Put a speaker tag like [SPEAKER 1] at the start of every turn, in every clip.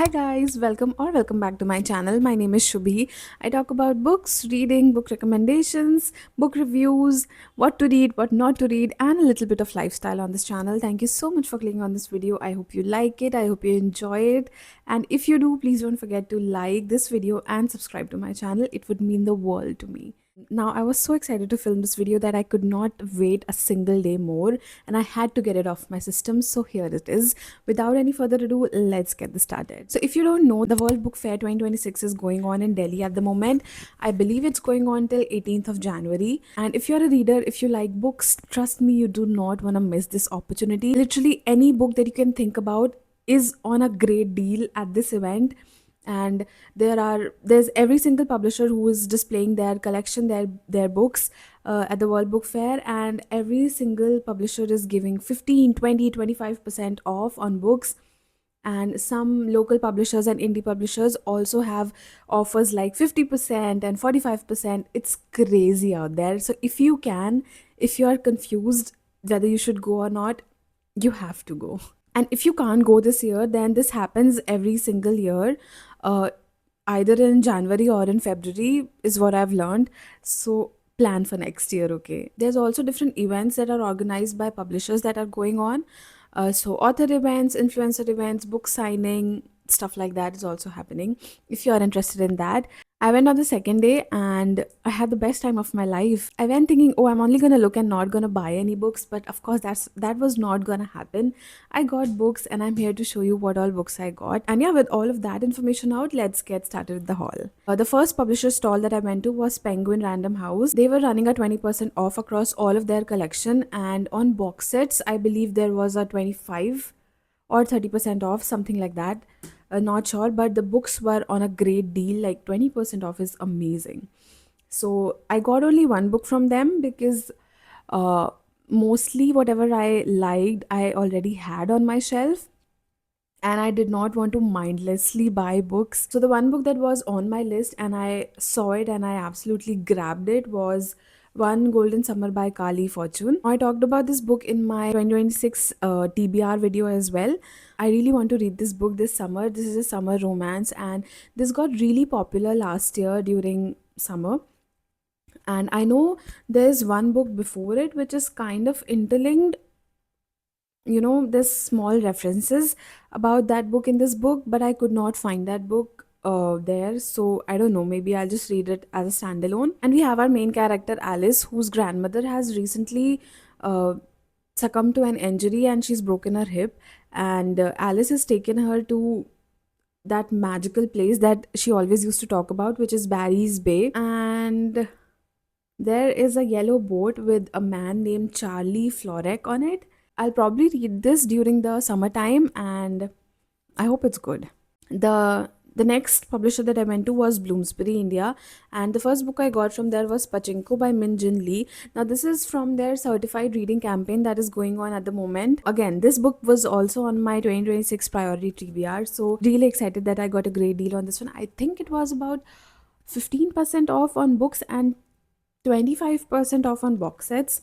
[SPEAKER 1] Hi guys, welcome back to my channel. My name is Shubhi. I talk about books, reading, book recommendations, book reviews, what to read, what not to read, and a little bit of lifestyle on this channel. Thank you so much for clicking on this video. I hope you like it. I hope you enjoy it. And if you do, please don't forget to like this video and subscribe to my channel. It would mean the world to me. Now, I was so excited to film this video that I could not wait a single day more, and I had to get it off my system. So here it is. Without any further ado, let's get this started. So if you don't know, the World Book Fair 2026 is going on in Delhi at the moment. I believe it's going on till 18th of January. And if you're a reader, if you like books, trust me, you do not want to miss this opportunity. Literally any book that you can think about is on a great deal at this event. And there's every single publisher who is displaying their collection, their books at the World Book Fair, and every single publisher is giving 15, 20, 25% off on books. And some local publishers and indie publishers also have offers like 50% and 45%. It's crazy out there. So if you are confused whether you should go or not, you have to go. And if you can't go this year, then this happens every single year, uh, either in January or in February, is what I've learned. So plan for next year, okay? There's also different events that are organized by publishers that are going on. So author events, influencer events, book signing, stuff like that is also happening. If you are interested in that, I went on the second day and I had the best time of my life. I went thinking, oh, I'm only gonna look and not gonna buy any books, but of course that was not gonna happen. I got books and I'm here to show you what all books I got. And yeah, with all of that information out, let's get started with the haul. The first publisher stall that I went to was Penguin Random House. They were running a 20% off across all of their collection, and on box sets, I believe there was a 25 or 30% off, something like that. Not sure, but the books were on a great deal. Like 20% off is amazing. So I got only one book from them because uh, mostly whatever I liked, I already had on my shelf. And I did not want to mindlessly buy books. So the one book that was on my list and I saw it and I absolutely grabbed it was One Golden Summer by Kali Fortune. I talked about this book in my 2026 TBR video as well. I really want to read this book this summer. This is a summer romance and this got really popular last year during summer. And I know there's one book before it which is kind of interlinked. There's small references about that book in this book, but I could not find that book there. So I don't know, maybe I'll just read it as a standalone. And we have our main character Alice, whose grandmother has recently uh, succumbed to an injury and she's broken her hip. And Alice has taken her to that magical place that she always used to talk about, which is Barry's Bay. And there is a yellow boat with a man named Charlie Florek on it. I'll probably read this during the summertime and I hope it's good. The next publisher that I went to was Bloomsbury, India, and the first book I got from there was Pachinko by Min Jin Lee. Now this is from their certified reading campaign that is going on at the moment. Again, this book was also on my 2026 priority TBR, so really excited that I got a great deal on this one. I think it was about 15% off on books and 25% off on box sets.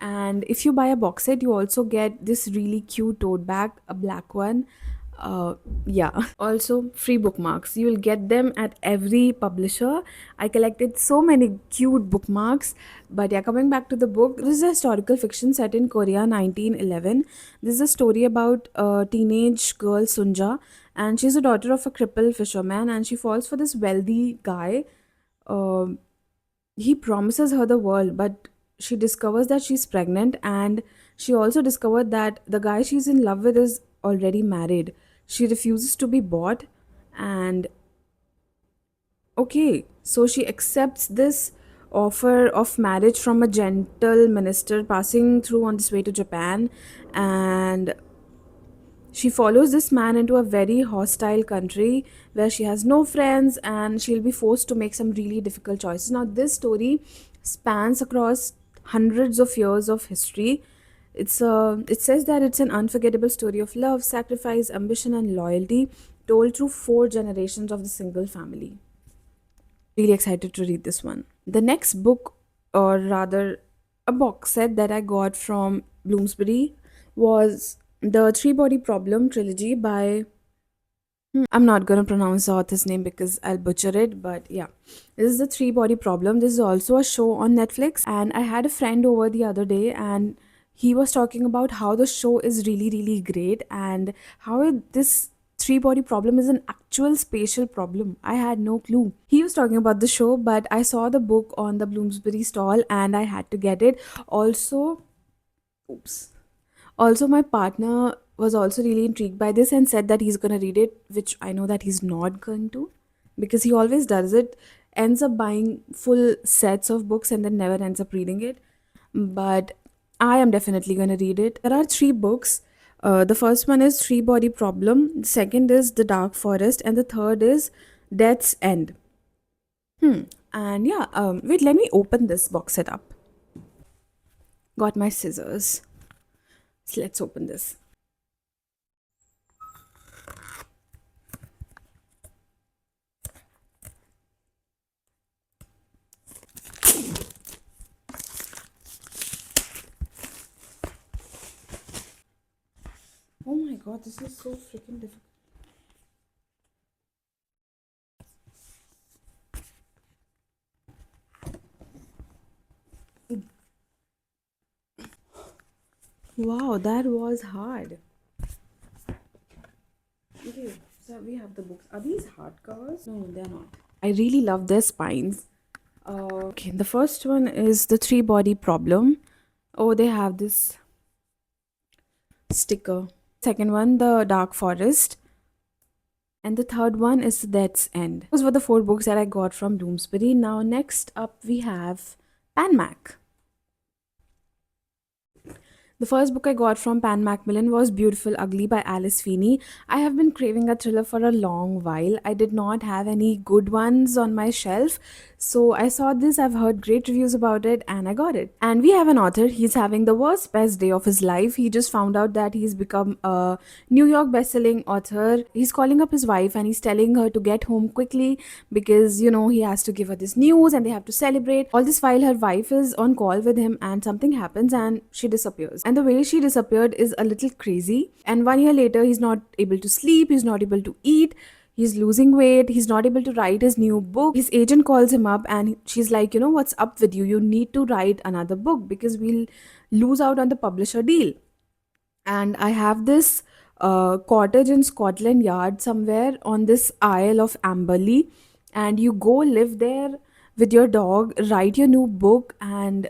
[SPEAKER 1] And if you buy a box set, you also get this really cute tote bag, a black one. Yeah. Also free bookmarks, you'll get them at every publisher. I collected so many cute bookmarks. But yeah, coming back to the book, this is a historical fiction set in Korea 1911. This is a story about a teenage girl Sunja, and she's a daughter of a crippled fisherman, and she falls for this wealthy guy. Um he promises her the world, but she discovers that she's pregnant, and she also discovered that the guy she's in love with is already married. She refuses to be bought, and okay, so she accepts this offer of marriage from a gentle minister passing through on this way to Japan, and she follows this man into a very hostile country where she has no friends and she'll be forced to make some really difficult choices. Now, this story spans across hundreds of years of history. It says that it's an unforgettable story of love, sacrifice, ambition, and loyalty told through four generations of the single family. Really excited to read this one. The next book, or rather, a box set that I got from Bloomsbury was the Three Body Problem trilogy by I'm not going to pronounce the author's name because I'll butcher it, but yeah. This is the Three Body Problem. This is also a show on Netflix, and I had a friend over the other day, and he was talking about how the show is really, really great and how this three body problem is an actual spatial problem. I had no clue. He was talking about the show, but I saw the book on the Bloomsbury stall and I had to get it. Also, oops. Also, my partner was also really intrigued by this and said that he's going to read it, which I know that he's not going to because he always does it, ends up buying full sets of books and then never ends up reading it. But I am definitely going to read it. There are three books. The first one is Three Body Problem, the second is The Dark Forest, and the third is Death's End. And yeah, wait, let me open this box set up. Got my scissors. So let's open this. Oh my god, this is so freaking difficult. Wow, that was hard. Okay, so we have the books. Are these hardcovers? No, they're not. I really love their spines. Okay, the first one is the Three Body Problem. Oh, they have this sticker. Second one, The Dark Forest. And the third one is Death's End. Those were the four books that I got from Bloomsbury. Now, next up, we have Pan-Mac. The first book I got from Pan Macmillan was Beautiful Ugly by Alice Feeney. I have been craving a thriller for a long while. I did not have any good ones on my shelf, so I saw this. I've heard great reviews about it and I got it. And we have an author. He's having the worst best day of his life. He just found out that he's become a New York best-selling author. He's calling up his wife and he's telling her to get home quickly because he has to give her this news and they have to celebrate. All this while her wife is on call with him and something happens and she disappears. And the way she disappeared is a little crazy. And 1 year later, he's not able to sleep, he's not able to eat, he's losing weight, he's not able to write his new book. His agent calls him up and she's like, what's up with you? You need to write another book because we'll lose out on the publisher deal. And I have this cottage in Scotland Yard somewhere on this Isle of Amberley, and you go live there with your dog, write your new book, and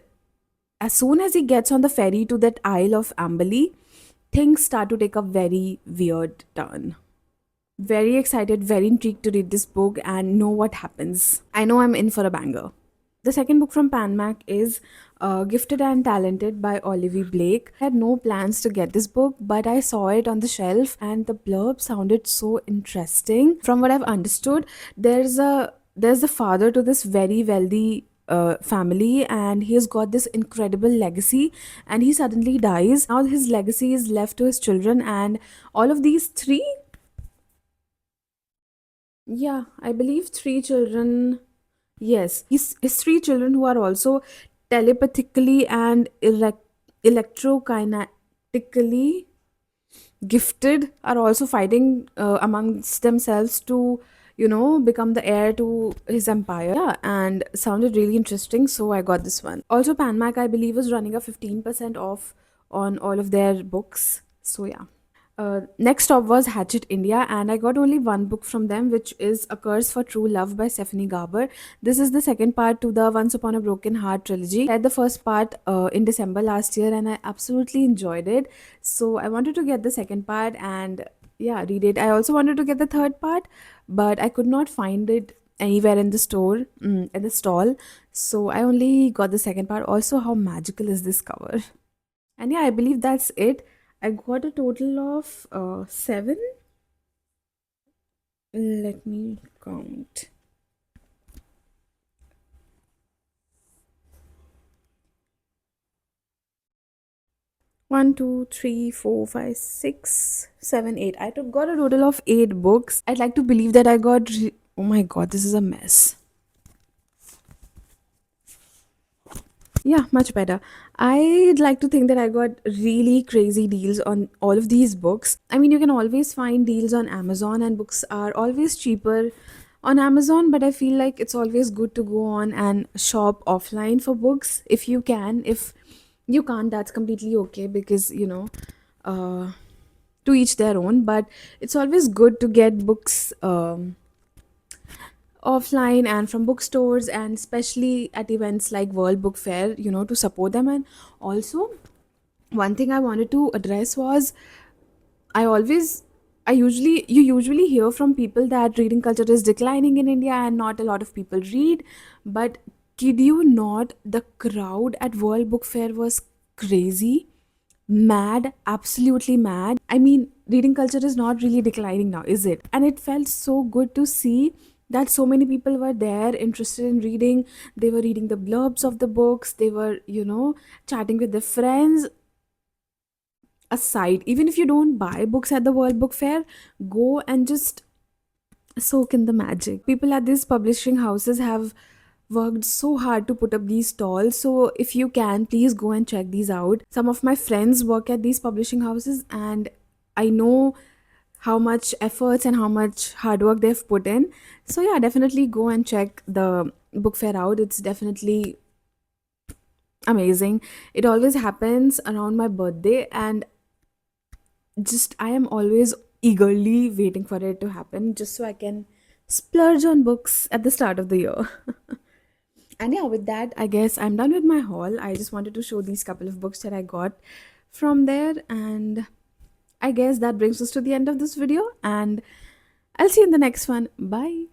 [SPEAKER 1] as soon as he gets on the ferry to that Isle of Amberley, things start to take a very weird turn. Very excited, very intrigued to read this book and know what happens. I know I'm in for a banger. The second book from Panmac is Gifted and Talented by Olivia Blake. I had no plans to get this book, but I saw it on the shelf and the blurb sounded so interesting. From what I've understood, there's a father to this very wealthy family and he has got this incredible legacy and he suddenly dies. Now his legacy is left to his children and all of these three, yeah, I believe three children. Yes, his three children who are also telepathically and electrokinetically gifted are also fighting amongst themselves to, become the heir to his empire. Yeah, and sounded really interesting, so I got this one. Also, Panmac, I believe, was running a 15% off on all of their books. So, yeah. Next up was Hatchet India, and I got only one book from them, which is A Curse for True Love by Stephanie Garber. This is the second part to the Once Upon a Broken Heart trilogy. I had the first part in December last year, and I absolutely enjoyed it. So I wanted to get the second part and yeah, read it. I also wanted to get the third part, but I could not find it anywhere in the store, in the stall. So I only got the second part. Also, how magical is this cover? And yeah, I believe that's it. I got a total of seven. Let me count. One, two, three, four, five, six, seven, eight. I got a total of 8 books. I'd like to believe that I got. Oh my god, this is a mess. Yeah, much better. I'd like to think that I got really crazy deals on all of these books. I mean, you can always find deals on Amazon, and books are always cheaper on Amazon, but I feel like it's always good to go on and shop offline for books if you can. If you can't, that's completely okay because, uh, to each their own, but it's always good to get books offline and from bookstores, and especially at events like World Book Fair, to support them. And also, one thing I wanted to address was, I always I usually you usually hear from people that reading culture is declining in India and not a lot of people read. But kid you not, the crowd at World Book Fair was crazy, mad, absolutely mad. I mean, reading culture is not really declining now, is it? And it felt so good to see that so many people were there interested in reading. They were reading the blurbs of the books, they were, chatting with their friends. Aside, even if you don't buy books at the World Book Fair, go and just soak in the magic. People at these publishing houses have worked so hard to put up these stalls, so if you can, please go and check these out. Some of my friends work at these publishing houses, and I know how much efforts and how much hard work they've put in. So yeah, definitely go and check the book fair out. It's definitely amazing. It always happens around my birthday, and just I am always eagerly waiting for it to happen just so I can splurge on books at the start of the year. And yeah, with that, I guess I'm done with my haul. I just wanted to show these couple of books that I got from there, and I guess that brings us to the end of this video, and I'll see you in the next one. Bye.